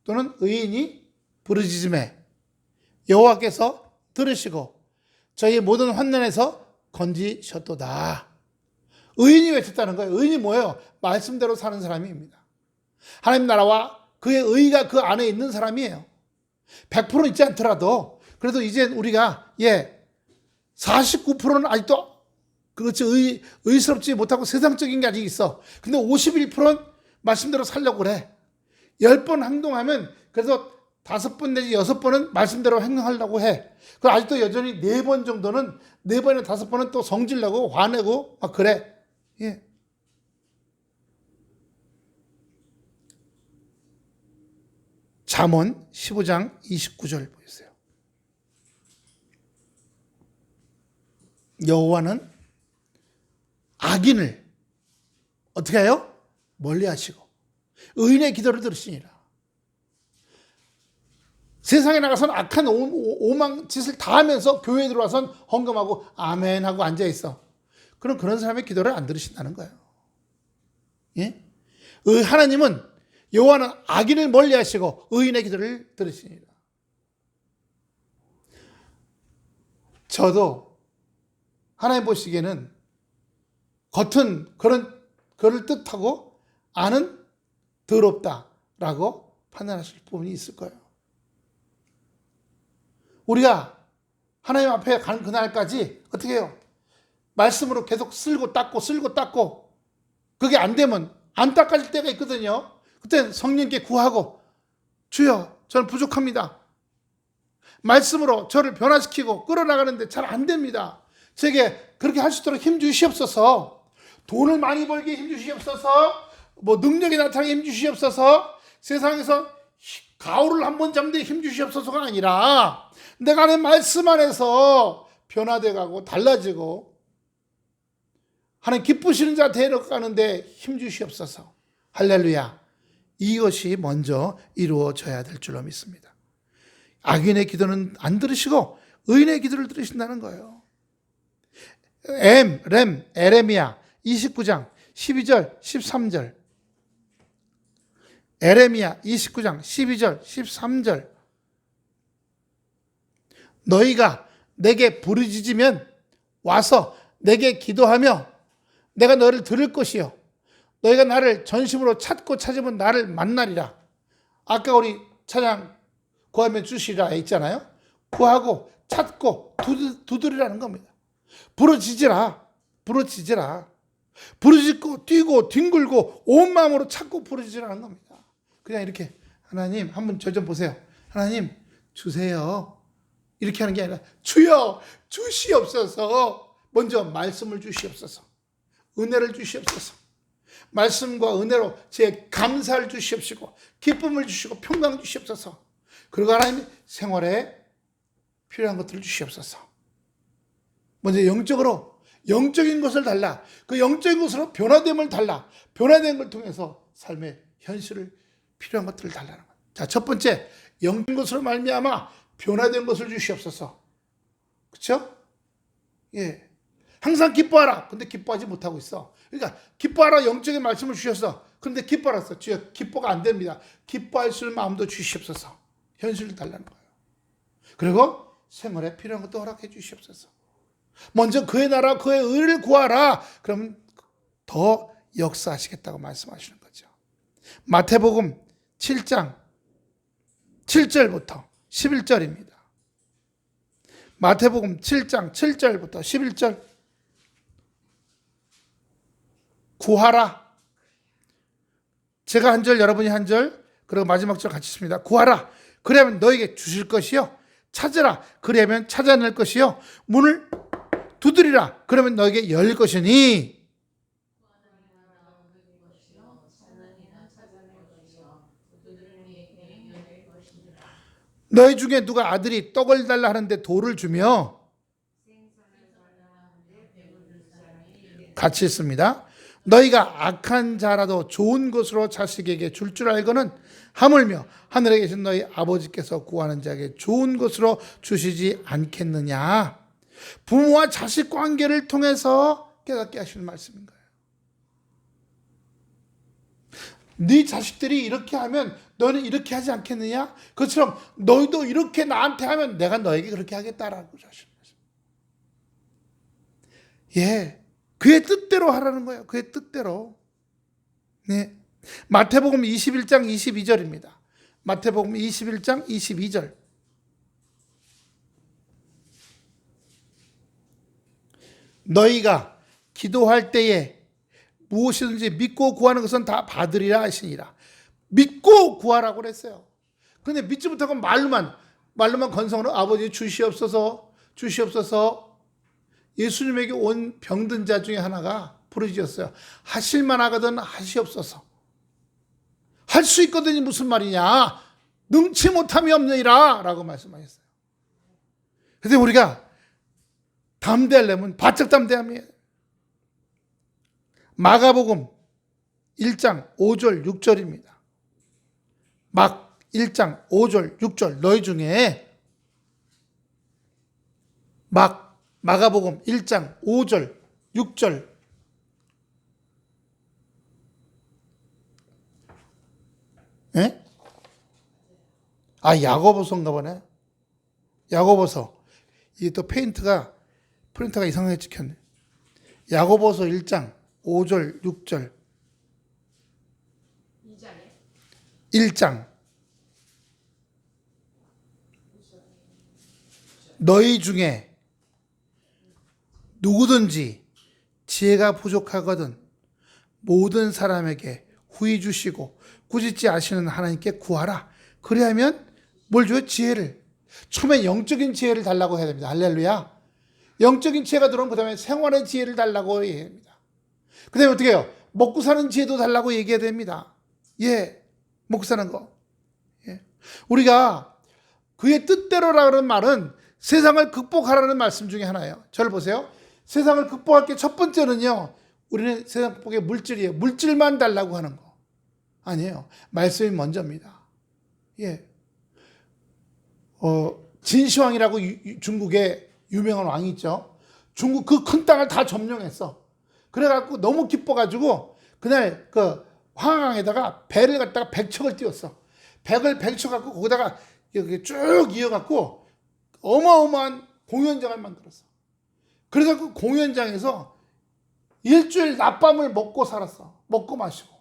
또는 의인이 부르짖음에 여호와께서 들으시고 저희 모든 환난에서 건지셨도다. 의인이 외쳤다는 거예요. 의인이 뭐예요? 말씀대로 사는 사람입니다. 하나님 나라와 그의 의가 그 안에 있는 사람이에요. 100% 있지 않더라도 그래도 이제 우리가 49%는 아직도 그렇지 의스럽지 못하고 세상적인 게 아직 있어. 근데 51%는 말씀대로 살려고 그래. 10번 행동하면 그래서 5번 내지 6번은 말씀대로 행동하려고 해. 그 아직도 여전히 4번 정도는 4번이나 5번은 또 성질내고 화내고 막 그래. 예. 잠언 15장 29절 보세요. 여호와는 악인을 어떻게 해요? 멀리하시고 의인의 기도를 들으시니라. 세상에 나가서는 악한 오망 짓을 다 하면서 교회에 들어와선 헌금하고 아멘 하고 앉아있어. 그럼 그런 사람의 기도를 안 들으신다는 거예요. 예? 하나님은 여호와는 악인을 멀리하시고 의인의 기도를 들으시니라. 저도 하나님 보시기에는 겉은 그를 뜻하고 안은 더럽다라고 판단하실 부분이 있을 거예요. 우리가 하나님 앞에 가는 그날까지 어떻게 해요? 말씀으로 계속 쓸고 닦고 그게 안 되면 안 닦아질 때가 있거든요. 그때 성령께 구하고 주여 저는 부족합니다. 말씀으로 저를 변화시키고 끌어나가는데 잘 안 됩니다. 제게 그렇게 할 수 있도록 힘 주시옵소서. 돈을 많이 벌게 힘 주시옵소서. 뭐 능력이 나타나게 힘 주시옵소서. 세상에서 가오를 한번 잡는 데 힘 주시옵소서가 아니라 내가 내 말씀 안에서 변화돼 가고 달라지고 하나님 기쁘시는 자 데려가는데 힘 주시옵소서. 할렐루야. 이것이 먼저 이루어져야 될 줄로 믿습니다. 악인의 기도는 안 들으시고 의인의 기도를 들으신다는 거예요. 에레미야 29장 12절 13절. 에레미야 29장 12절 13절. 너희가 내게 부르짖으면 와서 내게 기도하며 내가 너를 들을 것이요 너희가 나를 전심으로 찾고 찾으면 나를 만나리라. 아까 우리 찬양 구하면 주시라 했잖아요. 구하고 찾고 두드리라는 겁니다. 부르짖으라. 부르짖고 뛰고 뒹굴고 온 마음으로 찾고 부르짖으라는 겁니다. 그냥 이렇게 하나님 한번 저 좀 보세요. 하나님 주세요. 이렇게 하는 게 아니라 주여 주시옵소서. 먼저 말씀을 주시옵소서. 은혜를 주시옵소서. 말씀과 은혜로 제 감사를 주시옵시고 기쁨을 주시고 평강 주시옵소서. 그리고 하나님이 생활에 필요한 것들을 주시옵소서. 먼저 영적인 것을 달라. 그 영적인 것으로 변화됨을 달라. 변화된 걸 통해서 삶의 현실을 필요한 것들을 달라는 거예요. 자, 첫 번째, 영적인 것으로 말미암아 변화된 것을 주시옵소서. 그렇죠? 예. 항상 기뻐하라. 근데 기뻐하지 못하고 있어. 그러니까 기뻐하라 영적인 말씀을 주셨어. 그런데 기뻐하라. 주여 기뻐가 안 됩니다. 기뻐할 수 있는 마음도 주시옵소서. 현실을 달라는 거예요. 그리고 생활에 필요한 것도 허락해 주시옵소서. 먼저 그의 나라 그의 의를 구하라. 그러면 더 역사하시겠다고 말씀하시는 거죠. 마태복음 7장 7절부터 11절입니다. 마태복음 7장 7절부터 11절. 구하라. 제가 한 절, 여러분이 한 절, 그리고 마지막 절 같이 씁니다. 구하라. 그러면 너에게 주실 것이요. 찾으라. 그러면 찾아낼 것이요. 문을 두드리라. 그러면 너에게 열 것이니. 너희 중에 누가 아들이 떡을 달라 하는데 돌을 주며, 같이 있습니다. 너희가 악한 자라도 좋은 것으로 자식에게 줄 알거는 하물며 하늘에 계신 너희 아버지께서 구하는 자에게 좋은 것으로 주시지 않겠느냐. 부모와 자식 관계를 통해서 깨닫게 하시는 말씀인 거예요. 네 자식들이 이렇게 하면 너는 이렇게 하지 않겠느냐? 그것처럼 너희도 이렇게 나한테 하면 내가 너에게 그렇게 하겠다라고 하시는 말씀. 예. 그의 뜻대로 하라는 거예요. 그의 뜻대로. 네. 마태복음 21장 22절입니다. 마태복음 21장 22절. 너희가 기도할 때에 무엇이든지 믿고 구하는 것은 다 받으리라 하시니라. 믿고 구하라고 그랬어요. 그런데 믿지 못하고 말로만 건성으로 아버지 주시옵소서 주시옵소서. 예수님에게 온 병든 자 중에 하나가 부르짖었어요. 하실만 하거든 하시옵소서. 할 수 있거든이 무슨 말이냐. 능치 못함이 없느니라 라고 말씀하셨어요. 그런데 우리가 담대하려면 바짝 담대함이에요. 마가복음 1장 5절 6절입니다. 막 1장 5절 6절. 너희 중에 마가복음 1장 5절 6절. 예? 야고보서인가 보네. 야고보서. 이게 또 프린터가 이상하게 찍혔네. 야고보서 1장 5절 6절. 1장. 너희 중에 누구든지 지혜가 부족하거든 모든 사람에게 후히 주시고 꾸짖지 아시는 하나님께 구하라. 그리하면 뭘 줘요? 지혜를. 처음에 영적인 지혜를 달라고 해야 됩니다. 할렐루야. 영적인 지혜가 들어오면 그 다음에 생활의 지혜를 달라고 얘기해야 됩니다. 그 다음에 어떻게 해요? 먹고 사는 지혜도 달라고 얘기해야 됩니다. 예, 먹고 사는 거. 예. 우리가 그의 뜻대로라는 말은 세상을 극복하라는 말씀 중에 하나예요. 저를 보세요. 세상을 극복할 게 첫 번째는요. 우리는 세상 극복의 물질이에요. 물질만 달라고 하는 거. 아니에요. 말씀이 먼저입니다. 예. 진시황이라고 중국에 유명한 왕이 있죠. 중국 그 큰 땅을 다 점령했어. 그래갖고 너무 기뻐가지고 그날 그 황항에다가 배를 갖다가 100척을 띄웠어. 100척 갖고 거기다가 이렇게 쭉 이어갖고 어마어마한 공연장을 만들었어. 그래서 그 공연장에서 일주일 낮밤을 먹고 살았어. 먹고 마시고.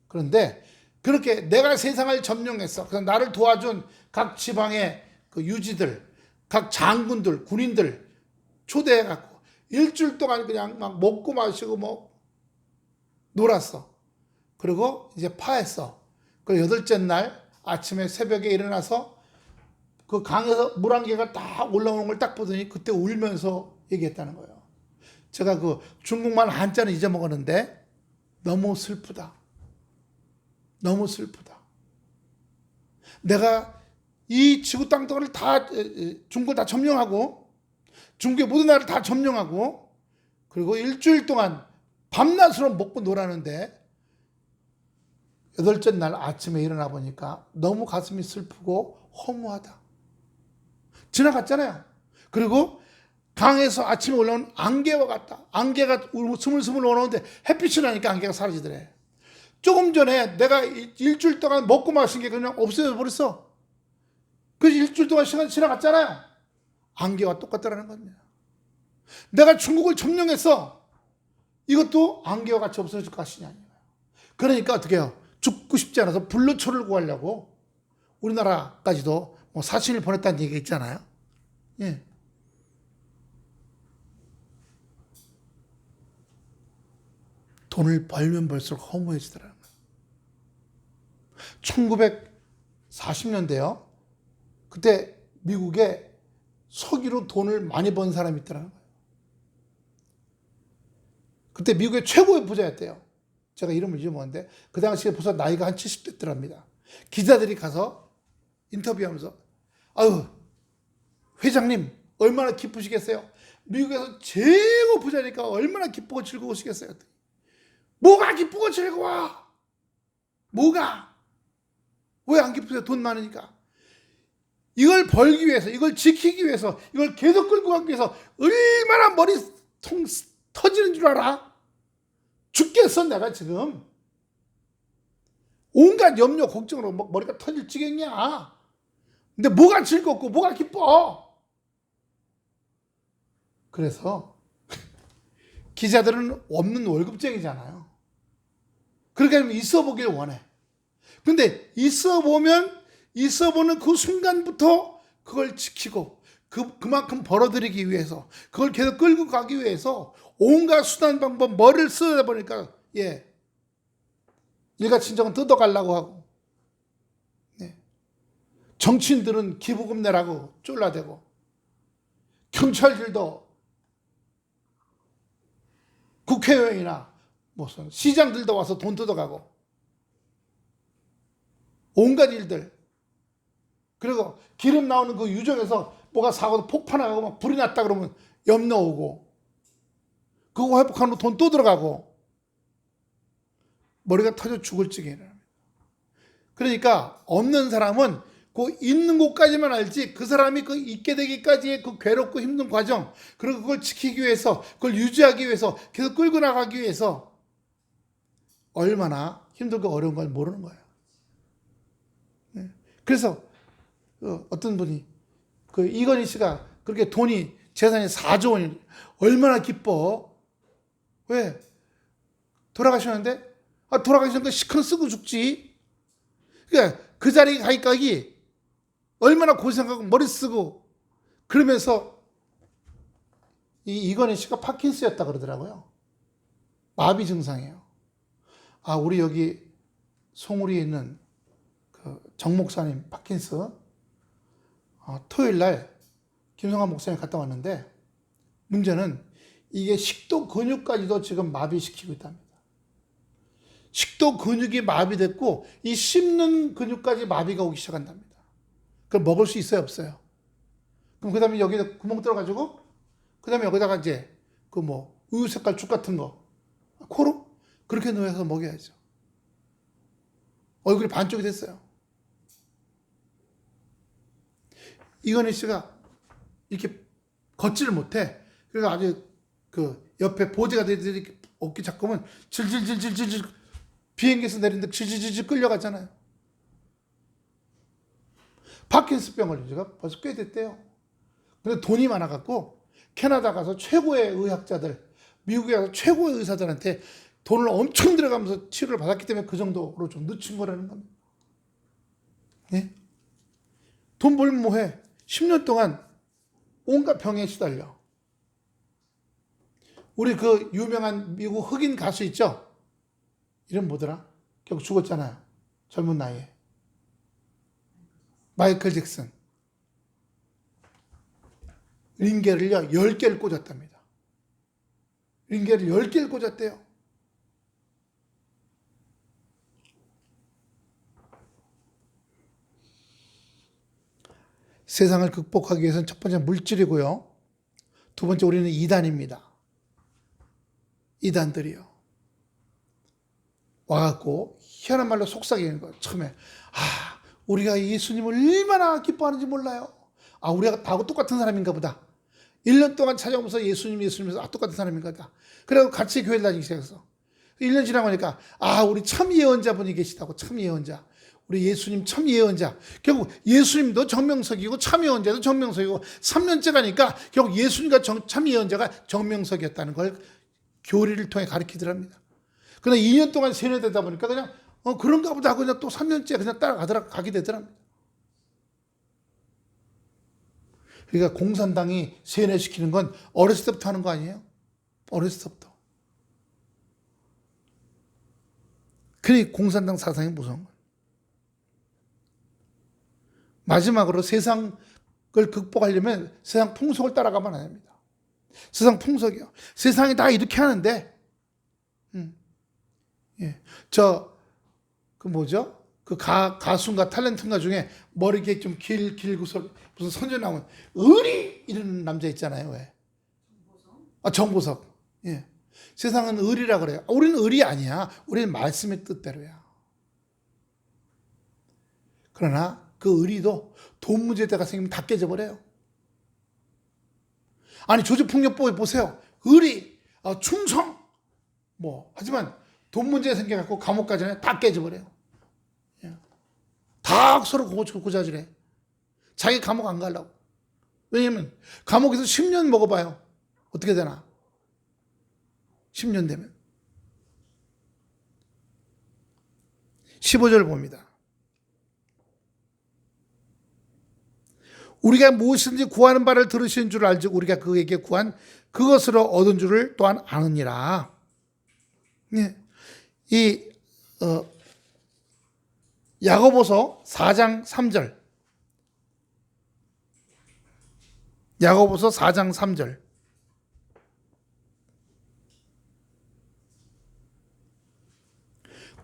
그런데 그렇게 내가 세상을 점령했어. 그래서 나를 도와준 각 지방의 그 유지들, 각 장군들, 군인들 초대해갖고 일주일 동안 그냥 막 먹고 마시고 뭐 놀았어. 그리고 이제 파했어. 그리고 8째 날 아침에 새벽에 일어나서 그 강에서 물 한 개가 딱 올라오는 걸 딱 보더니 그때 울면서 얘기했다는 거예요. 제가 그 중국말 한자는 잊어먹었는데 너무 슬프다. 너무 슬프다. 내가 이 지구 땅덩어리를 다 중국을 다 점령하고 중국의 모든 나라를 다 점령하고 그리고 일주일 동안 밤낮으로 먹고 놀았는데 여덟째 날 아침에 일어나 보니까 너무 가슴이 슬프고 허무하다. 지나갔잖아요. 그리고 강에서 아침에 올라온 안개와 같다. 안개가 스물스물 올라오는데 햇빛이 나니까 안개가 사라지더래. 조금 전에 내가 일주일 동안 먹고 마신 게 그냥 없어져 버렸어. 그 일주일 동안 시간 지나갔잖아요. 안개와 똑같다라는 겁니다. 내가 중국을 점령했어. 이것도 안개와 같이 없어질 것이냐. 그러니까 어떻게 해요? 죽고 싶지 않아서 불로초를 구하려고 우리나라까지도 뭐 사신을 보냈다는 얘기가 있잖아요. 예. 돈을 벌면 벌수록 허무해지더라고요. 1940년대요. 그때 미국에 석유로 돈을 많이 번 사람이 있더라고요. 그때 미국의 최고의 부자였대요. 제가 이름을 잊어먹었는데 그 당시에 벌써 나이가 한 70대 때랍니다. 기자들이 가서 인터뷰하면서 아유 회장님 얼마나 기쁘시겠어요? 미국에서 최고 부자니까 얼마나 기쁘고 즐거우시겠어요? 뭐가 기쁘고 즐거워? 뭐가? 왜 안 기쁘세요? 돈 많으니까. 이걸 벌기 위해서, 이걸 지키기 위해서, 이걸 계속 끌고 가기 위해서 얼마나 머리통 터지는 줄 알아? 죽겠어 내가 지금. 온갖 염려 걱정으로 머리가 터질 지경이야. 근데 뭐가 즐겁고 뭐가 기뻐? 그래서 기자들은 없는 월급쟁이잖아요. 그러니까 있어 보길 원해. 근데 있어 보는 그 순간부터 그걸 지키고 그만큼 벌어들이기 위해서 그걸 계속 끌고 가기 위해서 온갖 수단 방법 머리를 쓰다 보니까 일가친정은 뜯어가려고 하고 정치인들은 기부금 내라고 쫄라대고 경찰들도 국회의원이나 무슨 시장들도 와서 돈 뜯어가고 온갖 일들. 그리고 기름 나오는 그 유정에서 뭐가 사고도 폭발하고 막 불이 났다 그러면 염려 오고 그거 회복하는 돈 또 들어가고 머리가 터져 죽을 지경이랍니다. 그러니까 없는 사람은 그 있는 곳까지만 알지 그 사람이 그 있게 되기까지의 그 괴롭고 힘든 과정 그리고 그걸 지키기 위해서 그걸 유지하기 위해서 계속 끌고 나가기 위해서 얼마나 힘들고 어려운 걸 모르는 거예요. 그래서 어떤 분이 그 이건희 씨가 그렇게 돈이 재산이 4조 원이 얼마나 기뻐. 왜? 돌아가셨는데 돌아가시니까 시큰 쓰고 죽지. 그러니까 그 자리에 가니까 얼마나 고생하고 머리 쓰고 그러면서 이건희 씨가 파킨스였다 그러더라고요. 마비 증상이에요. 우리 여기 송우리에 있는 그 정 목사님 파킨스 토요일 날 김성환 목사님 갔다 왔는데 문제는 이게 식도 근육까지도 지금 마비시키고 있답니다. 식도 근육이 마비됐고 이 씹는 근육까지 마비가 오기 시작한답니다. 그걸 먹을 수 있어요, 없어요? 그럼 그 다음에 여기다 구멍 뚫어가지고 그 다음에 여기다가 이제 그 뭐 우유 색깔 죽 같은 거 코로 그렇게 넣어서 먹여야죠. 얼굴이 반쪽이 됐어요. 이건희 씨가 이렇게 걷지를 못해. 그래서 아주 그 옆에 보좌관들이 어깨 잡고면 질질질질질 비행기에서 내리는데 질질질질 끌려가잖아요. 파킨스병 걸린 지가 벌써 꽤 됐대요. 근데 돈이 많아갖고 캐나다 가서 최고의 의학자들, 미국에 가서 최고의 의사들한테 돈을 엄청 들어가면서 치료를 받았기 때문에 그 정도로 좀 늦춘 거라는 겁니다. 네? 돈 벌면 뭐해? 10년 동안 온갖 병에 시달려. 우리 그 유명한 미국 흑인 가수 있죠? 이름 뭐더라? 결국 죽었잖아요. 젊은 나이에. 마이클 잭슨. 링겔을요, 10개를 꽂았답니다. 링겔을 10개를 꽂았대요. 세상을 극복하기 위해서는 첫 번째 물질이고요. 두 번째 우리는 이단입니다. 이단들이요. 와갖고 희한한 말로 속삭이는 거예요. 처음에 우리가 예수님을 얼마나 기뻐하는지 몰라요. 우리가 다하고 똑같은 사람인가 보다. 1년 동안 찾아오면서 예수님에서 똑같은 사람인가 보다. 그래서 같이 교회를 다니기 시작했어. 1년 지나고 나니까 우리 참 예언자분이 계시다고. 참 예언자. 우리 예수님 참 예언자. 결국 예수님도 정명석이고 참 예언자도 정명석이고 3년째 가니까 결국 예수님과 참 예언자가 정명석이었다는 걸 교리를 통해 가르치더랍니다. 그러나 2년 동안 세뇌되다 보니까 그냥 그런가 보다 하고 그냥 또 3년째 그냥 가게 되더랍니다. 그러니까 공산당이 세뇌시키는 건 어렸을 때부터 하는 거 아니에요? 어렸을 때부터. 그러니 공산당 사상이 무서운 거예요. 마지막으로 세상을 극복하려면 세상 풍속을 따라가면 안 됩니다. 세상 풍속이요. 세상이 다 이렇게 하는데, 가수인가 탤런트인가 중에 머리 이렇게 좀 길고서 무슨 선전 나오면 의리 이러는 남자 있잖아요. 왜? 정보석. 예. 세상은 의리라 그래요. 우리는 의리 아니야. 우리는 말씀의 뜻대로야. 그러나 그 의리도 돈 문제대가 생기면 다 깨져버려요. 조직폭력법에 보세요. 의리, 충성, 하지만 돈 문제 생겨갖고 감옥 가잖아요. 다 깨져버려요. 다 서로 고자질해. 자기 감옥 안 가려고. 왜냐면 감옥에서 10년 먹어봐요. 어떻게 되나? 10년 되면. 15절 봅니다. 우리가 무엇이든지 구하는 바를 들으신 줄 알지 우리가 그에게 구한 그것으로 얻은 줄을 또한 아느니라. 야고보서 4장 3절. 야고보서 4장 3절.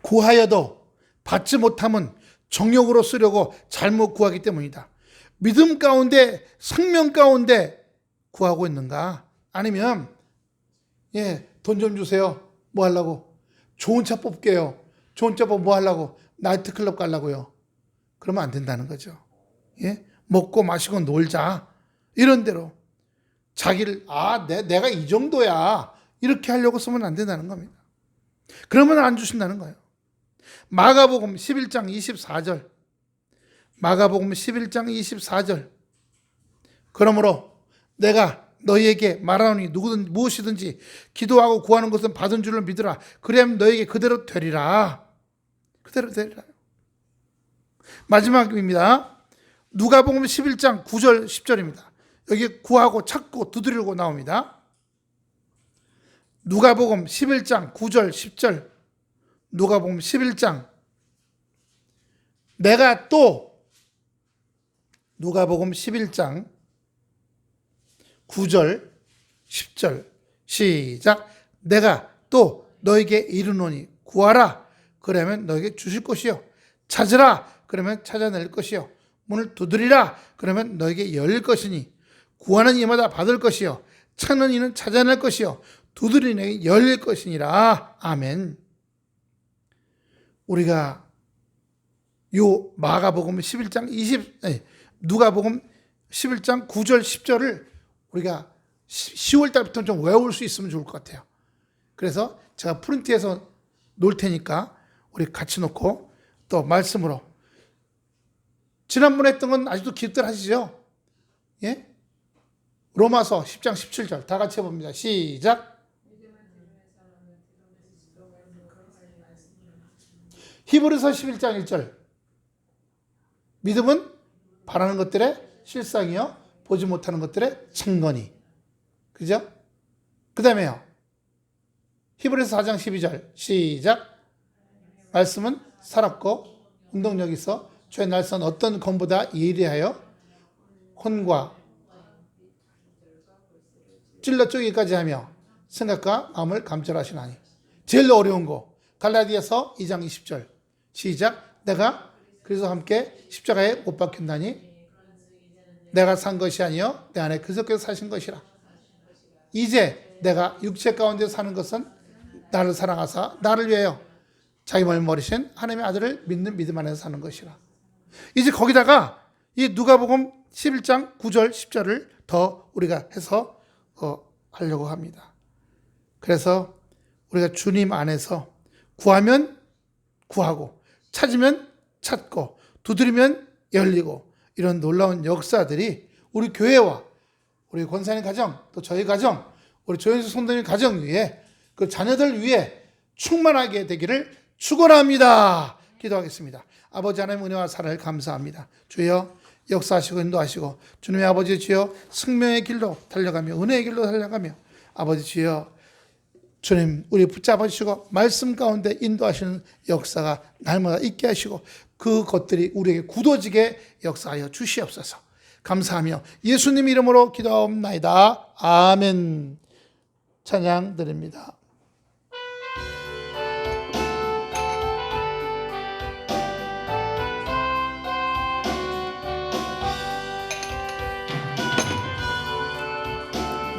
구하여도 받지 못함은 정욕으로 쓰려고 잘못 구하기 때문이다. 믿음 가운데 생명 가운데 구하고 있는가? 아니면 돈 좀 주세요. 뭐 하려고? 좋은 차 뽑게요. 좋은 차 뽑 뭐 하려고? 나이트클럽 가려고요. 그러면 안 된다는 거죠. 먹고 마시고 놀자. 이런 대로 자기를 내가 이 정도야. 이렇게 하려고 쓰면 안 된다는 겁니다. 그러면 안 주신다는 거예요. 마가복음 11장 24절. 마가복음 11장 24절. 그러므로 내가 너희에게 말하노니 누구든 무엇이든지 기도하고 구하는 것은 받은 줄로 믿으라. 그래야면 너희에게 그대로 되리라. 그대로 되리라. 마지막입니다. 누가복음 11장 9절 10절입니다. 여기 구하고 찾고 두드리고 나옵니다. 누가복음 11장 9절 10절. 누가복음 11장. 내가 또 누가복음 11장 9절 10절 시작. 내가 또 너에게 이르노니 구하라. 그러면 너에게 주실 것이요. 찾으라. 그러면 찾아낼 것이요. 문을 두드리라. 그러면 너에게 열릴 것이니 구하는 이마다 받을 것이요. 찾는 이는 찾아낼 것이요. 두드리는 이에게 열릴 것이니라. 아멘. 우리가 요 마가복음 11장 누가복음 11장 9절 10절을 우리가 10월 달부터 좀 외울 수 있으면 좋을 것 같아요. 그래서 제가 프린트해서 놓을 테니까 우리 같이 놓고 또 말씀으로 지난번에 했던 건 아직도 기억들 하시죠? 로마서 10장 17절 다 같이 해봅니다. 시작. 히브리서 11장 1절. 믿음은 바라는 것들의 실상이요 보지 못하는 것들의 증거니. 그죠? 그 다음에요. 히브리서 4장 12절 시작. 말씀은 살았고 운동력이 있어 죄의 날선 어떤 검보다 예리하여 혼과 찔러 쪼개기까지 하며 생각과 마음을 감찰하시나니. 제일 어려운 거 갈라디아서 2장 20절 시작. 내가 그래서 함께 십자가에 못 박힌다니 내가 산 것이 아니요 내 안에 그리스도께서 사신 것이라. 이제 내가 육체 가운데 사는 것은 나를 사랑하사 나를 위하여 자기 몸을 버리신 하나님의 아들을 믿는 믿음 안에서 사는 것이라. 이제 거기다가 이 누가복음 11장 9절 10절을 더 우리가 해서 하려고 합니다. 그래서 우리가 주님 안에서 구하면 구하고 찾으면 찾고 두드리면 열리고 이런 놀라운 역사들이 우리 교회와 우리 권사님 가정 또 저희 가정 우리 조현수 성도님 가정 위에 그 자녀들 위에 충만하게 되기를 축원합니다. 기도하겠습니다. 아버지 하나님 은혜와 사랑을 감사합니다. 주여 역사하시고 인도하시고 주님의 아버지 주여 생명의 길로 달려가며 은혜의 길로 달려가며 아버지 주여 주님 우리 붙잡아 주시고 말씀 가운데 인도하시는 역사가 날마다 있게 하시고 그것들이 우리에게 굳어지게 역사하여 주시옵소서. 감사하며 예수님 이름으로 기도하옵나이다. 아멘. 찬양 드립니다.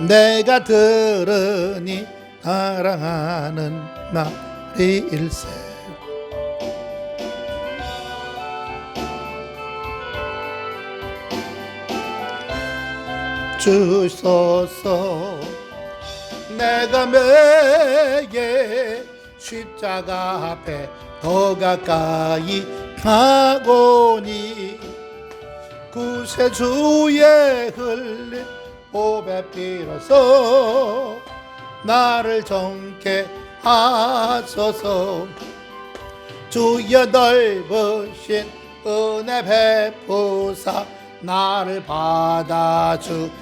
내가 들으니 사랑하는 말이 일세 주소서. 내가 매게 십자가 앞에 더 가까이 가고니 구세주의 흘린 보배 빌어서 나를 정케 하소서. 주여 넓으신 은혜 베푸사 나를 받아주시고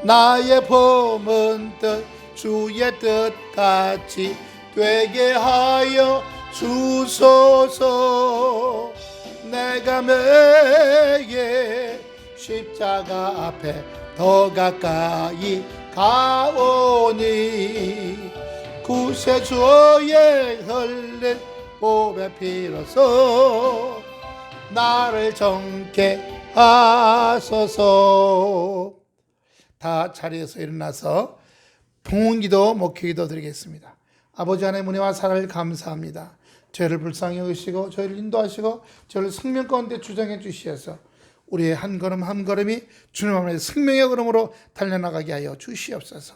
나의 품은 뜻 주의 뜻같이 되게 하여 주소서. 내가 매게 십자가 앞에 더 가까이 가오니 구세주의 흘린 보배 빌어서 나를 정케 하소서. 다 자리에서 일어나서 봉헌기도 목회기도 드리겠습니다. 아버지 하나님 은혜와 사랑을 감사합니다. 저희를 불쌍히 여기시고 저희를 인도하시고 저희를 생명 가운데 주장해 주시어서 우리의 한 걸음 한 걸음이 주님 앞에 생명의 걸음으로 달려나가게 하여 주시옵소서.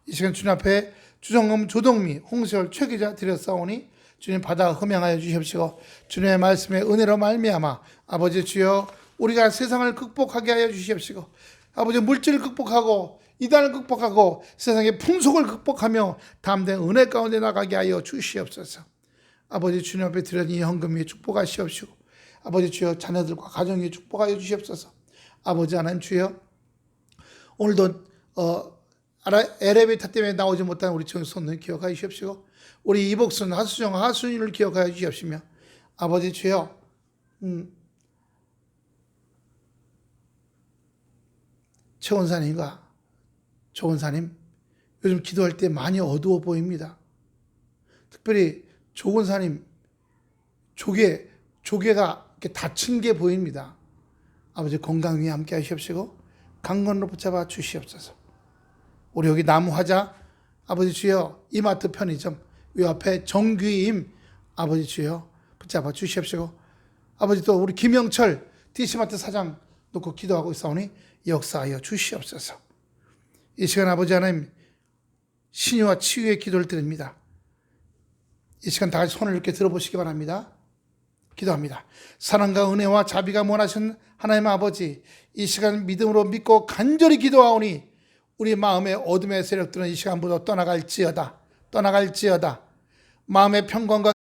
이 시간 주님 앞에 주정금 조동미 홍세월 최기자 드렸사오니 주님 받아 흠양하여 주시옵시고 주님의 말씀의 은혜로 말미암아 아버지 주여 우리가 세상을 극복하게 하여 주시옵시고 아버지 물질을 극복하고 이단을 극복하고 세상의 풍속을 극복하며 담대한 은혜 가운데 나가게 하여 주시옵소서. 아버지 주님 앞에 드린 이 헌금이 축복하시옵시고 아버지 주여 자녀들과 가정에 축복하여 주시옵소서. 아버지 하나님 주여 오늘도 엘리베이터 때문에 나오지 못한 우리 청소년 기억하여 주시옵시고 우리 이복순 하수정 하순이를 기억하여 주시옵시며 아버지 주여 최원사님과 조원사님 요즘 기도할 때 많이 어두워 보입니다. 특별히 조원사님 조개가 이렇게 다친 게 보입니다. 아버지 건강 위에 함께 하시옵시고 강건으로 붙잡아 주시옵소서. 우리 여기 나무화자 아버지 주여 이마트 편의점 이 앞에 정귀임 아버지 주여 붙잡아 주시옵시고 아버지 또 우리 김영철 DC마트 사장 놓고 기도하고 있사오니 역사하여 주시옵소서. 이 시간 아버지 하나님 신유와 치유의 기도를 드립니다. 이 시간 다 같이 손을 이렇게 들어보시기 바랍니다. 기도합니다. 사랑과 은혜와 자비가 원하신 하나님 아버지 이 시간 믿음으로 믿고 간절히 기도하오니 우리 마음의 어둠의 세력들은 이 시간부터 떠나갈지어다 마음의 평강과